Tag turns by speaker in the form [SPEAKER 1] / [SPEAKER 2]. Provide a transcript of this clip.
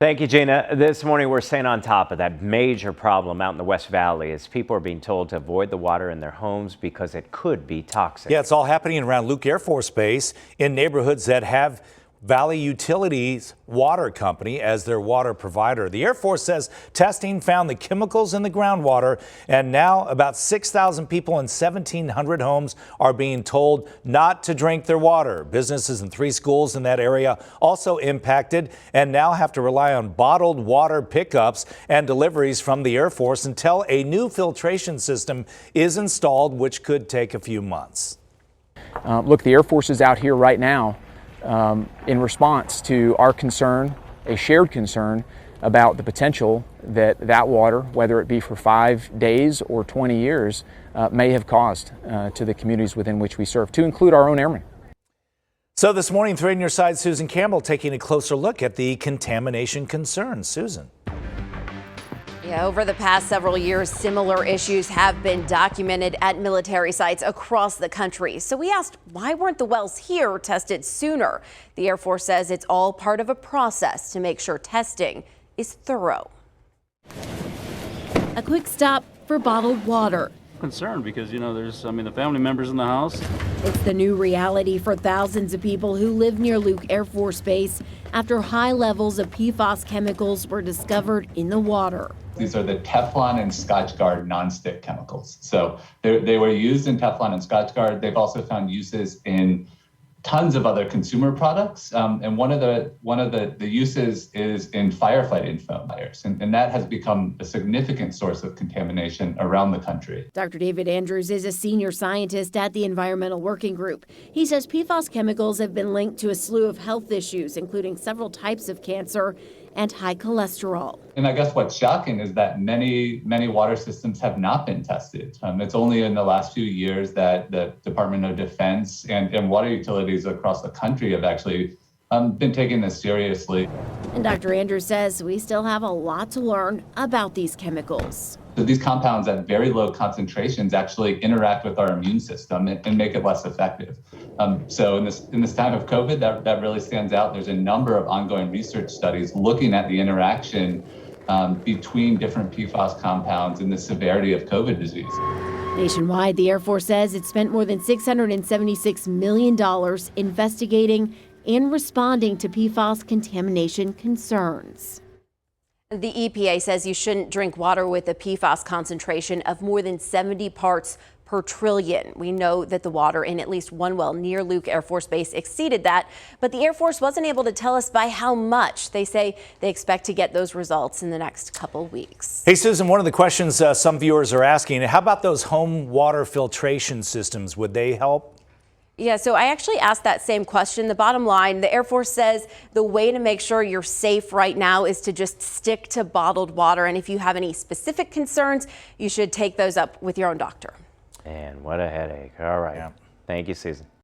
[SPEAKER 1] Thank you, Gina. This morning we're staying on top of that major problem out in the West Valley as people are being told to avoid the water in their homes because it could be toxic.
[SPEAKER 2] Yeah, it's all happening around Luke Air Force Base in neighborhoods that have Valley Utilities Water Company as their water provider. The Air Force says testing found the chemicals in the groundwater, and now about 6,000 people in 1,700 homes are being told not to drink their water. Businesses and 3 schools in that area also impacted and now have to rely on bottled water pickups and deliveries from the Air Force until a new filtration system is installed, which could take a few months.
[SPEAKER 3] Look, the Air Force is out here right now in response to our concern, a shared concern about the potential that water, whether it be for 5 days or 20 years, may have caused to the communities within which we serve, to include our own airmen.
[SPEAKER 2] So this morning, 3 on your side, Susan Campbell taking a closer look at the contamination concerns. Susan.
[SPEAKER 4] Yeah, over the past several years, similar issues have been documented at military sites across the country. So we asked, why weren't the wells here tested sooner? The Air Force says it's all part of a process to make sure testing is thorough.
[SPEAKER 5] A quick stop for bottled water.
[SPEAKER 6] Concerned because, there's, the family members in the house.
[SPEAKER 5] It's the new reality for thousands of people who live near Luke Air Force Base after high levels of PFAS chemicals were discovered in the water.
[SPEAKER 7] These are the Teflon and Scotchgard nonstick chemicals. So they were used in Teflon and Scotchgard. They've also found uses in tons of other consumer products. And one of the uses is in firefighting foam fires. And that has become a significant source of contamination around the country.
[SPEAKER 5] Dr. David Andrews is a senior scientist at the Environmental Working Group. He says PFAS chemicals have been linked to a slew of health issues, including several types of cancer and high cholesterol.
[SPEAKER 7] And I guess what's shocking is that many water systems have not been tested. It's only in the last few years that the Department of Defense and water utilities across the country have actually been taking this seriously.
[SPEAKER 5] And Dr. Andrews says we still have a lot to learn about these chemicals.
[SPEAKER 7] So these compounds at very low concentrations actually interact with our immune system and make it less effective. So in this time of COVID, that really stands out. There's a number of ongoing research studies looking at the interaction between different PFAS compounds and the severity of COVID disease.
[SPEAKER 5] Nationwide, the Air Force says it spent more than $676 million investigating and responding to PFAS contamination concerns.
[SPEAKER 4] The EPA says you shouldn't drink water with a PFAS concentration of more than 70 parts per trillion. We know that the water in at least one well near Luke Air Force Base exceeded that, but the Air Force wasn't able to tell us by how much. They say they expect to get those results in the next couple weeks.
[SPEAKER 2] Hey, Susan, one of the questions some viewers are asking, how about those home water filtration systems? Would they help?
[SPEAKER 4] Yeah, so I actually asked that same question. The bottom line, the Air Force says the way to make sure you're safe right now is to just stick to bottled water. And if you have any specific concerns, you should take those up with your own doctor.
[SPEAKER 1] And what a headache. All right. Yeah. Thank you, Susan.